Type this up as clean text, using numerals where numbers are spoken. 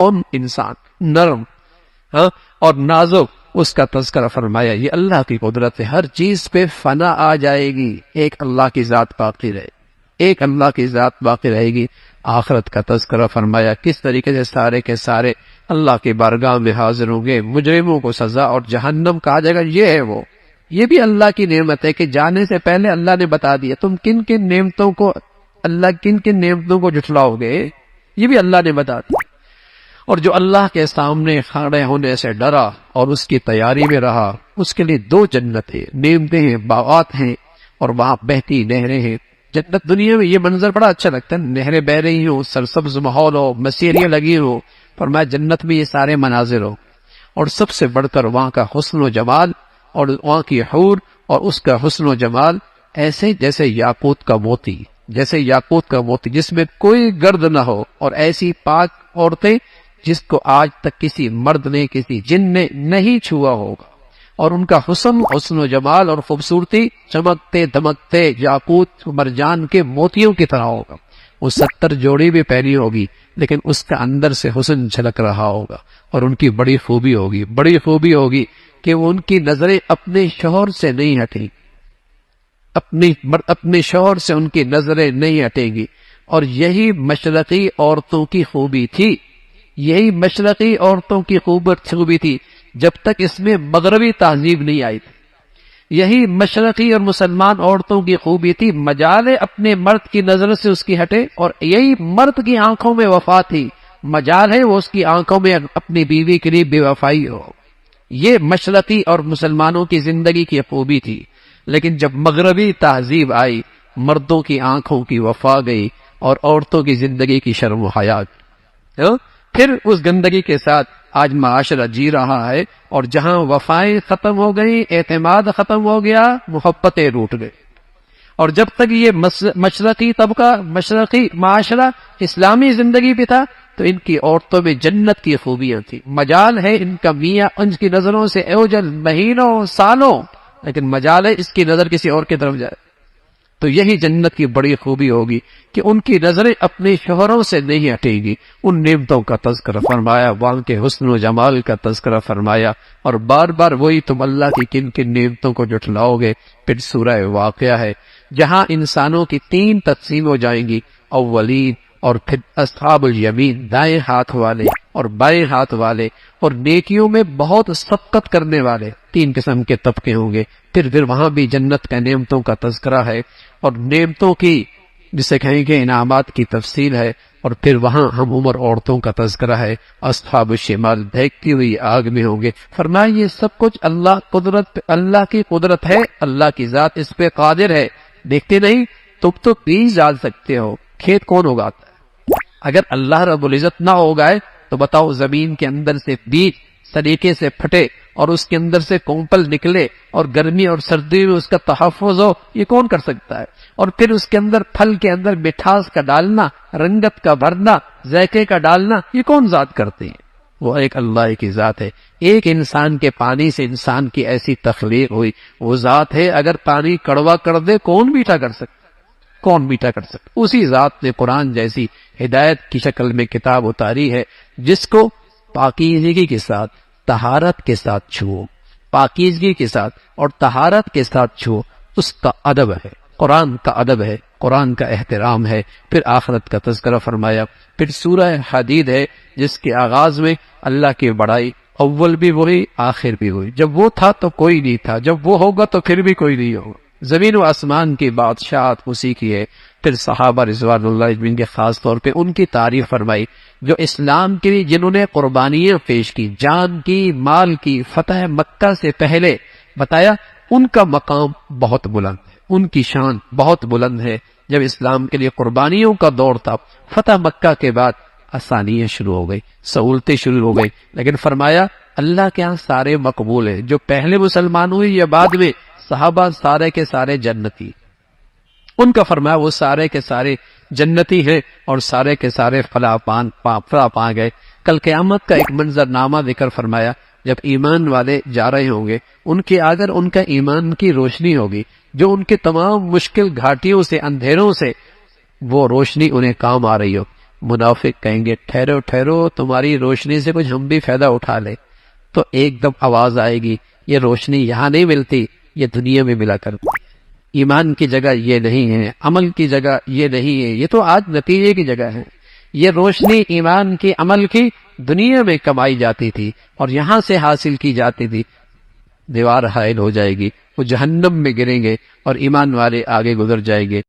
کون انسان نرم اور نازک، اس کا تذکرہ فرمایا۔ یہ اللہ کی قدرت ہے، ہر چیز پہ فنا آ جائے گی، ایک اللہ کی ذات باقی رہے، ایک اللہ کی ذات باقی رہے گی۔ آخرت کا تذکرہ فرمایا، کس طریقے سے سارے کے سارے اللہ کی بارگاہ میں حاضر ہوں گے، مجرموں کو سزا اور جہنم کہا جائے گا۔ یہ ہے وہ، یہ بھی اللہ کی نعمت ہے کہ جانے سے پہلے اللہ نے بتا دیا تم کن کن نعمتوں کو، اللہ کن کن نعمتوں کو جھٹلاؤ گے، یہ بھی اللہ نے بتا دیا۔ اور جو اللہ کے سامنے کھڑے ہونے سے ڈرا اور اس کی تیاری میں رہا، اس کے لیے 2 جنتیں، نعمتیں ہیں، باغات ہیں، اور وہاں بہتی نہریں ہیں۔ جنت دنیا میں یہ منظر بڑا اچھا لگتا ہے، نہریں بہ رہی ہوں، سرسبز ماحول ہو، مسیریاں لگی ہو، پر میں جنت میں یہ سارے مناظر ہو۔ اور سب سے بڑھ کر وہاں کا حسن و جمال اور وہاں کی حور اور اس کا حسن و جمال ایسے جیسے یاقوت کا موتی، جیسے یاقوت کا موتی جس میں کوئی گرد نہ ہو، اور ایسی پاک عورتیں جس کو آج تک کسی مرد نے، کسی جن نے نہیں چھوا ہوگا، اور ان کا حسن و جمال اور خوبصورتی چمکتے دمکتے یاقوت مرجان کے موتیوں کی طرح ہوگا۔ وہ 70 جوڑی بھی پہنی ہوگی لیکن اس کا اندر سے حسن جھلک رہا ہوگا، اور ان کی بڑی خوبی ہوگی کہ وہ ان کی نظریں اپنے شوہر سے نہیں ہٹیں، اپنے شوہر سے ان کی نظریں نہیں ہٹیں گی۔ اور یہی مشرقی عورتوں کی خوبی تھی، یہی مشرقی عورتوں کی خوبی تھی جب تک اس میں مغربی تہذیب نہیں آئی تھی۔ یہی مشرقی اور مسلمان عورتوں کی خوبی تھی، مجال اپنے مرد کی نظر سے اس کی ہٹے، اور یہی مرد کی آنکھوں میں وفا تھی، مجال ہے وہ اس کی آنکھوں میں اپنی بیوی کے لیے بے وفائی ہو۔ یہ مشرقی اور مسلمانوں کی زندگی کی خوبی تھی، لیکن جب مغربی تہذیب آئی، مردوں کی آنکھوں کی وفا گئی اور عورتوں کی زندگی کی شرم و حیا گئی۔ پھر اس گندگی کے ساتھ آج معاشرہ جی رہا ہے، اور جہاں وفائیں ختم ہو گئی، اعتماد ختم ہو گیا، محبتیں روٹ گئی۔ اور جب تک یہ مشرقی طبقہ، مشرقی معاشرہ اسلامی زندگی پہ تھا، تو ان کی عورتوں میں جنت کی خوبیاں تھیں۔ مجال ہے ان کا میاں ان کی نظروں سے اوجل مہینوں سالوں، لیکن مجال ہے اس کی نظر کسی اور کی طرف جائے، تو یہی جنت کی بڑی خوبی ہوگی کہ ان کی نظریں اپنے شوہروں سے نہیں ہٹیں گی۔ ان نعمتوں کا تذکرہ فرمایا، وہاں کے حسن و جمال کا تذکرہ فرمایا، اور بار بار وہی تم اللہ کی کن کن نعمتوں کو جھٹلاؤ گے۔ پھر سورہ واقعہ ہے جہاں انسانوں کی 3 تقسیم ہو جائیں گی، اولین، اور پھر اصحاب الیمین دائیں ہاتھ والے اور بائیں ہاتھ والے، اور نیکیوں میں بہت سبقت کرنے والے، 3 قسم کے طبقے ہوں گے۔ پھر وہاں بھی جنت کے نعمتوں کا تذکرہ ہے، اور نعمتوں کی جسے کہیں گے انعامات کی تفصیل ہے، اور پھر وہاں ہم عمر عورتوں کا تذکرہ ہے۔ اصحاب الشمال بھیگتی ہوئی آگ میں ہوں گے۔ فرمایا یہ سب کچھ اللہ کی قدرت ہے، اللہ کی ذات اس پہ قادر ہے۔ دیکھتے نہیں، تم تو بیج ڈال سکتے ہو، کھیت کون اگاتا ہے؟ اگر اللہ رب العزت نہ اگائے تو بتاؤ، زمین کے اندر سے بیج سلیقے سے پھٹے اور اس کے اندر سے کونپل نکلے اور گرمی اور سردی میں اس کا تحفظ ہو، یہ کون کر سکتا ہے؟ اور پھر اس کے اندر پھل کے اندر مٹھاس کا ڈالنا، رنگت کا بھرنا، ذائقے کا ڈالنا، یہ کون ذات کرتے ہیں؟ وہ ایک اللہ کی ذات ہے۔ ایک انسان کے پانی سے انسان کی ایسی تخلیق ہوئی، وہ ذات ہے۔ اگر پانی کڑوا کر دے کون میٹھا کر سکتا؟ کون میٹھا کر سکتا؟ اسی ذات نے قرآن جیسی ہدایت کی شکل میں کتاب اتاری ہے، جس کو پاکیزگی کے ساتھ، طہارت کے ساتھ چھو، پاکیزگی کے ساتھ اور طہارت کے ساتھ چھو، اس کا ادب ہے، قرآن کا ادب ہے، قرآن کا احترام ہے۔ پھر آخرت کا تذکرہ فرمایا۔ پھر سورہ حدید ہے جس کے آغاز میں اللہ کی بڑائی، اول بھی وہی آخر بھی وہی، جب وہ تھا تو کوئی نہیں تھا، جب وہ ہوگا تو پھر بھی کوئی نہیں ہوگا۔ زمین و آسمان کی بادشاہت اسی کی ہے۔ پھر صحابہ رضوان اللہ اجمعین کے خاص طور پہ ان کی تعریف فرمائی، جو اسلام کے لیے جنہوں نے قربانیاں پیش کی، جان کی، مال کی، فتح مکہ سے پہلے بتایا ان کا مقام بہت بلند ہے، ان کی شان بہت بلند ہے۔ جب اسلام کے لیے قربانیوں کا دور تھا، فتح مکہ کے بعد آسانیاں شروع ہو گئی، سہولتیں شروع ہو گئی، لیکن فرمایا اللہ کے ہاں سارے مقبول ہیں، جو پہلے مسلمان ہوئے یا بعد میں، صحابہ سارے کے سارے جنتی، ان کا فرمایا وہ سارے کے سارے جنتی ہیں اور سارے کے سارے فلاح پا گئے۔ کل قیامت کا ایک منظرنامہ ذکر فرمایا، جب ایمان والے جا رہے ہوں گے، ان کی اگر ان کا ایمان کی روشنی ہوگی، جو ان کے تمام مشکل گھاٹیوں سے، اندھیروں سے وہ روشنی انہیں کام آ رہی ہو، منافق کہیں گے ٹھہرو ٹھہرو، تمہاری روشنی سے کچھ ہم بھی فائدہ اٹھا لیں، تو ایک دم آواز آئے گی یہ روشنی یہاں نہیں ملتی، یہ دنیا میں ملا کرتی، ایمان کی جگہ یہ نہیں ہے، عمل کی جگہ یہ نہیں ہے، یہ تو آج نتیجے کی جگہ ہے۔ یہ روشنی ایمان کی، عمل کی دنیا میں کمائی جاتی تھی اور یہاں سے حاصل کی جاتی تھی، دیوار حائل ہو جائے گی، وہ جہنم میں گریں گے اور ایمان والے آگے گزر جائیں گے۔